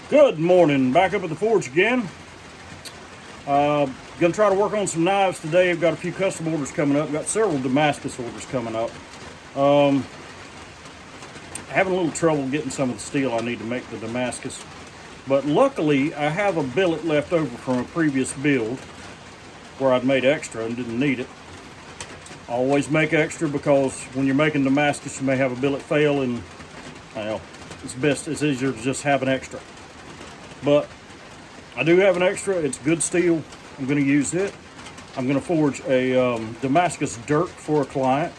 Good morning, back up at the forge again. Gonna try to work on some knives today. I've got a few custom orders coming up. Got several Damascus orders coming up. Having a little trouble getting some of the steel I need to make the Damascus. But luckily, I have a billet left over from a previous build where I'd made extra and didn't need it. I always make extra because when you're making Damascus, you may have a billet fail, and well, it's easier to just have an extra. But I do have an extra. It's good steel. I'm going to use it. I'm going to forge a Damascus dirk for a client.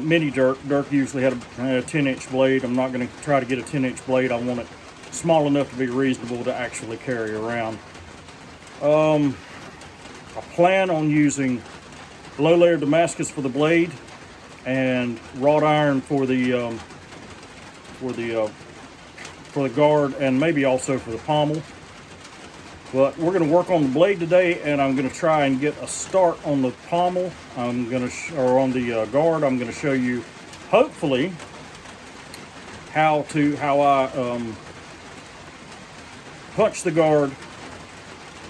Mini dirk. Dirk usually had a 10-inch blade. I'm not going to try to get a 10-inch blade. I want it small enough to be reasonable to actually carry around. I plan on using low layer Damascus for the blade and wrought iron for the guard, and maybe also for the pommel. But we're going to work on the blade today, and I'm going to try and get a start on the pommel. Or on the guard. I'm going to show you, hopefully, how I punch the guard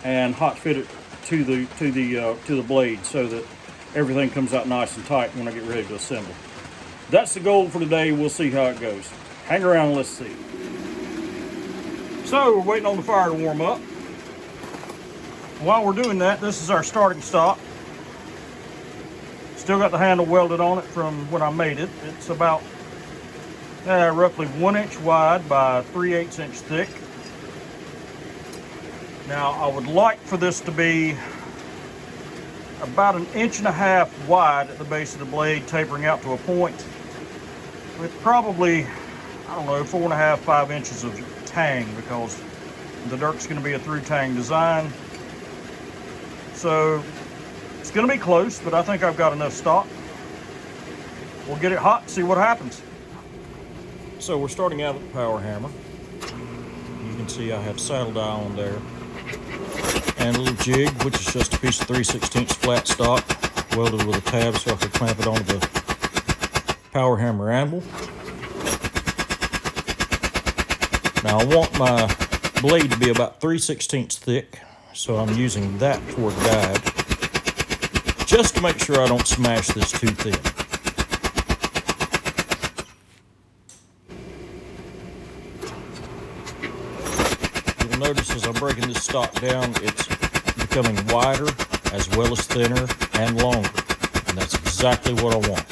and hot fit it to the blade so that everything comes out nice and tight when I get ready to assemble. That's the goal for today. We'll see how it goes. Hang around and let's see. So we're waiting on the fire to warm up. While we're doing that, this is our starting stock. Still got the handle welded on it from when I made it. It's about roughly 1 inch wide by 3/8 inch thick. Now I would like for this to be about 1.5 inches wide at the base of the blade, tapering out to a point with probably, I don't know, 4.5, 5 inches of Tang, because the dirk's going to be a through Tang design. So it's going to be close, but I think I've got enough stock. We'll get it hot and see what happens. So we're starting out with the power hammer. You can see I have saddle dial on there and a little jig, which is just a piece of 3/16 flat stock welded with a tab so I can clamp it onto the power hammer handle. Now I want my blade to be about 3/16 thick, so I'm using that for a guide, just to make sure I don't smash this too thin. You'll notice as I'm breaking this stock down, it's becoming wider as well as thinner and longer, and that's exactly what I want.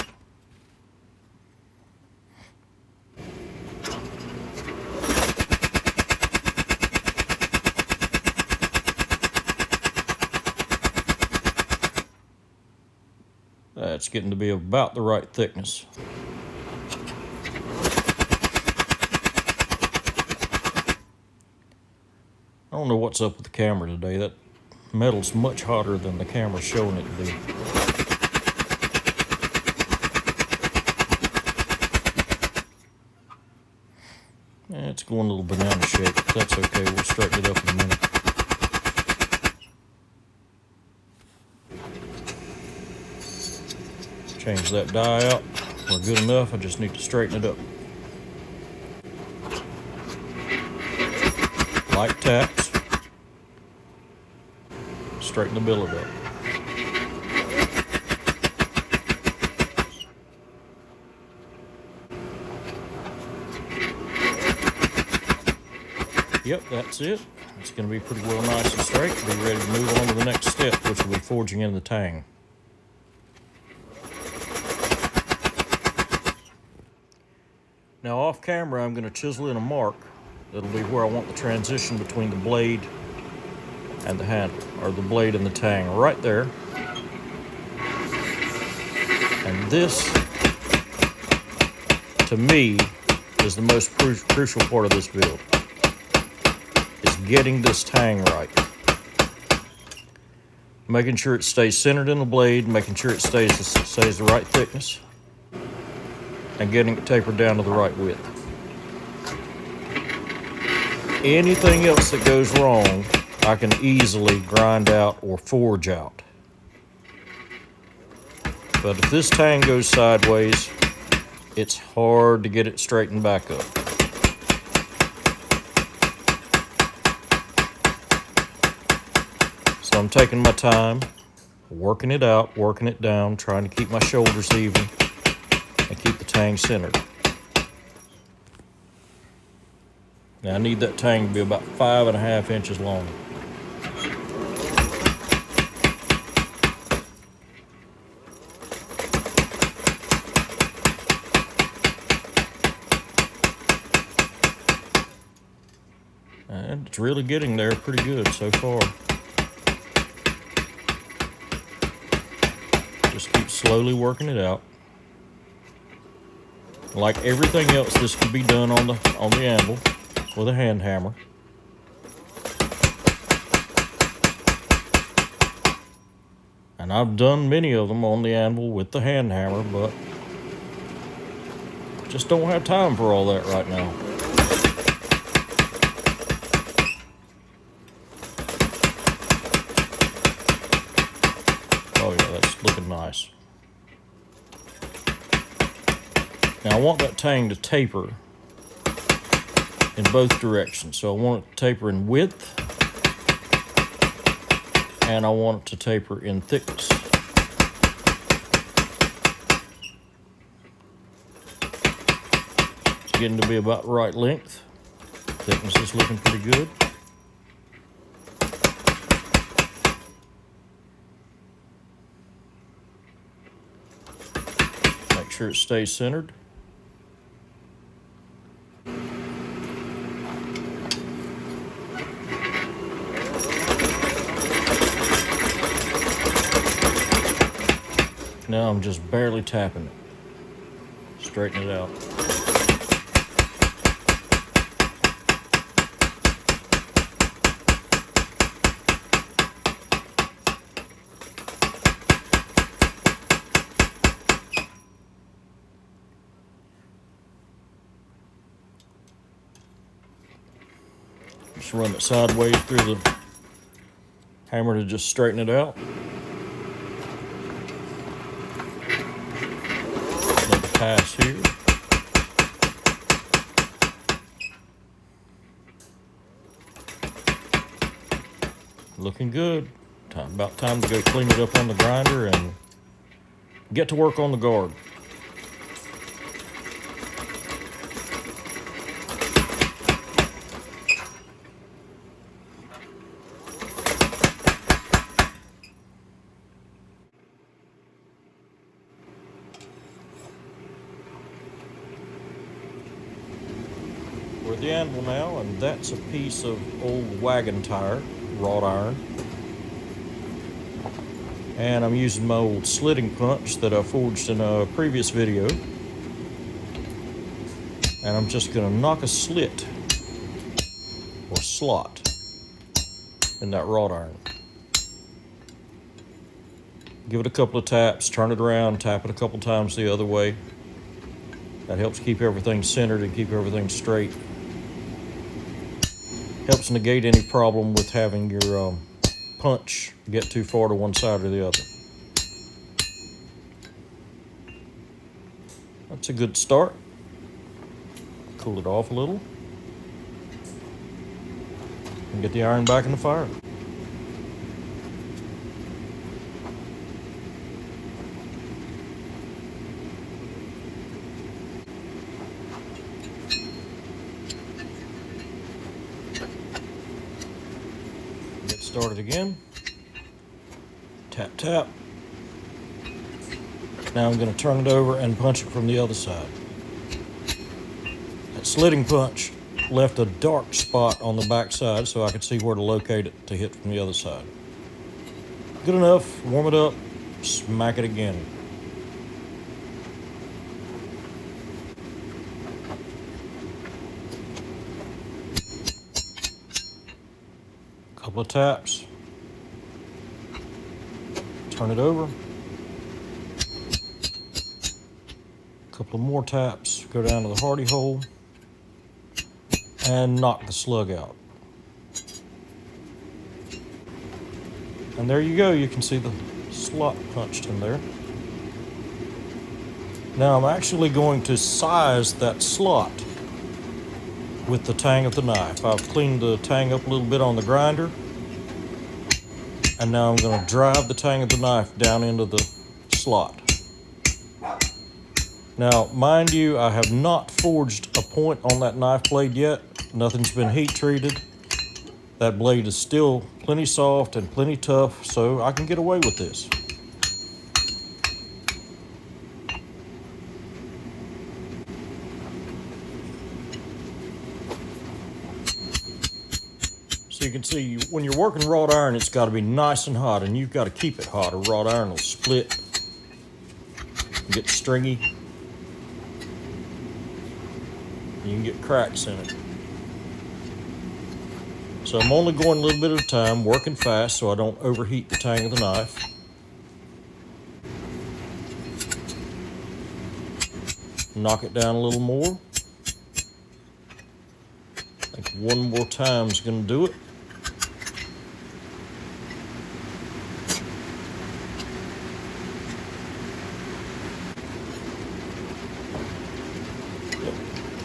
That's getting to be about the right thickness. I don't know what's up with the camera today. That metal's much hotter than the camera's showing it to be. It's going a little banana shape. That's okay. We'll straighten it up in a minute. Change that die out. We're good enough. I just need to straighten it up. Light taps. Straighten the billet up. Yep, that's it. It's going to be pretty well nice and straight. Be ready to move on to the next step, which will be forging in the Tang. Now off camera, I'm going to chisel in a mark that'll be where I want the transition between the blade and the handle, or the blade and the Tang, right there. And this, to me, is the most crucial part of this build, is getting this Tang right. Making sure it stays centered in the blade, making sure it stays the right thickness, and getting it tapered down to the right width. Anything else that goes wrong, I can easily grind out or forge out. But if this Tang goes sideways, it's hard to get it straightened back up. So I'm taking my time, working it out, working it down, trying to keep my shoulders even and keep the tang centered. Now I need that tang to be about 5.5 inches long. And it's really getting there pretty good so far. Just keep slowly working it out. Like everything else, this can be done on the anvil with a hand hammer. And I've done many of them on the anvil with the hand hammer, but just don't have time for all that right now. Oh yeah, that's looking nice. Now I want that tang to taper in both directions. So I want it to taper in width and I want it to taper in thickness. It's getting to be about the right length. Thickness is looking pretty good. Make sure it stays centered. Now I'm just barely tapping it. Straighten it out. Just run it sideways through the hammer to just straighten it out. Pass here. Looking good. About time to go clean it up on the grinder and get to work on the guard. We're at the anvil now, and that's a piece of old wagon tire, wrought iron. And I'm using my old slitting punch that I forged in a previous video. And I'm just gonna knock a slit or slot in that wrought iron. Give it a couple of taps, turn it around, tap it a couple times the other way. That helps keep everything centered and keep everything straight. Helps negate any problem with having your punch get too far to one side or the other. That's a good start. Cool it off a little. And get the iron back in the fire. Start it again. Tap, tap. Now I'm going to turn it over and punch it from the other side. That slitting punch left a dark spot on the back side so I could see where to locate it to hit from the other side. Good enough. Warm it up. Smack it again. Couple of taps, turn it over, a couple of more taps, go down to the hardy hole, and knock the slug out. And there you go, you can see the slot punched in there. Now I'm actually going to size that slot with the tang of the knife. I've cleaned the tang up a little bit on the grinder. And now I'm going to drive the tang of the knife down into the slot. Now, mind you, I have not forged a point on that knife blade yet. Nothing's been heat treated. That blade is still plenty soft and plenty tough, so I can get away with this. So you can see, when you're working wrought iron, it's got to be nice and hot, and you've got to keep it hot, or wrought iron will split, get stringy. You can get cracks in it. So I'm only going a little bit at a time, working fast so I don't overheat the tang of the knife. Knock it down a little more. I think one more time is going to do it.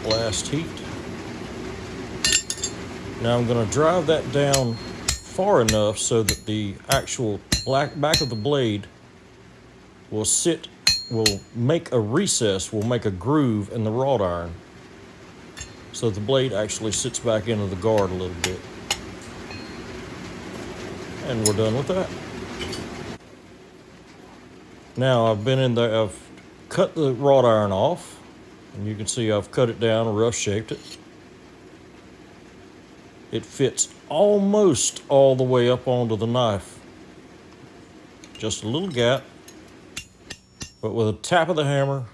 Last heat. Now I'm going to drive that down far enough so that the actual back of the blade will make a recess, will make a groove in the wrought iron, so the blade actually sits back into the guard a little bit. And we're done with that. Now I've been in there, I've cut the wrought iron off, and you can see I've cut it down, rough shaped it. It fits almost all the way up onto the knife. Just a little gap, but with a tap of the hammer,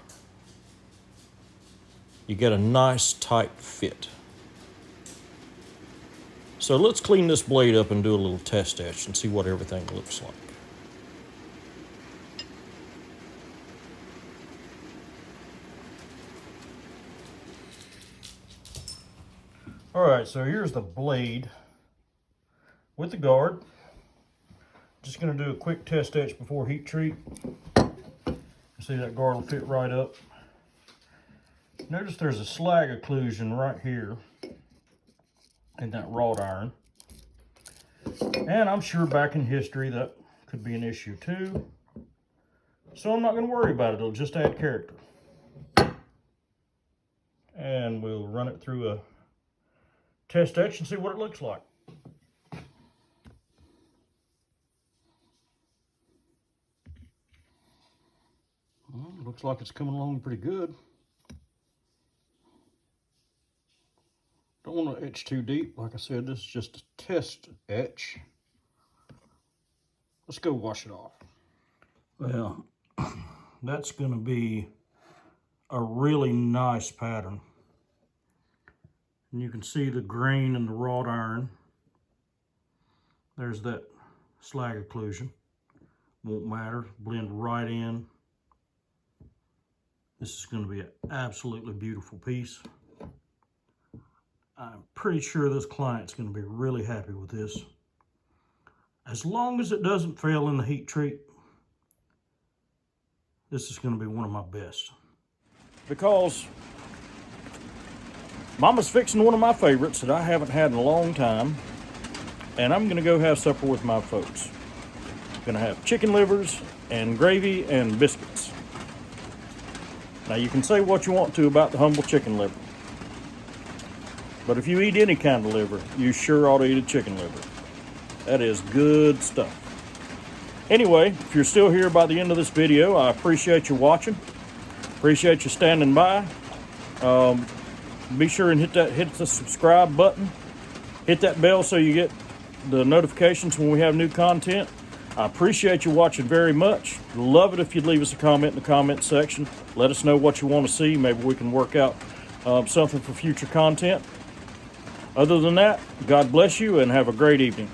you get a nice tight fit. So let's clean this blade up and do a little test etch and see what everything looks like. All right, so here's the blade with the guard. Just gonna do a quick test etch before heat treat. See, that guard will fit right up. Notice there's a slag occlusion right here in that wrought iron. And I'm sure back in history that could be an issue too. So I'm not gonna worry about it, it'll just add character. And we'll run it through a test etch and see what it looks like. Well, looks like it's coming along pretty good. Don't want to etch too deep. Like I said, this is just a test etch. Let's go wash it off. Well, that's going to be a really nice pattern. And you can see the grain in the wrought iron. There's that slag occlusion. Won't matter, blend right in. This is going to be an absolutely beautiful piece. I'm pretty sure this client's going to be really happy with this. As long as it doesn't fail in the heat treat, this is going to be one of my best. Because Mama's fixing one of my favorites that I haven't had in a long time, and I'm gonna go have supper with my folks. Gonna have chicken livers and gravy and biscuits. Now you can say what you want to about the humble chicken liver, but if you eat any kind of liver, you sure ought to eat a chicken liver. That is good stuff. Anyway, if you're still here by the end of this video, I appreciate you watching. Appreciate you standing by. Be sure and hit the subscribe button. Hit that bell so you get the notifications when we have new content. I appreciate you watching very much. Love it if you'd leave us a comment in the comment section. Let us know what you want to see. Maybe we can work out something for future content. Other than that, God bless you and have a great evening.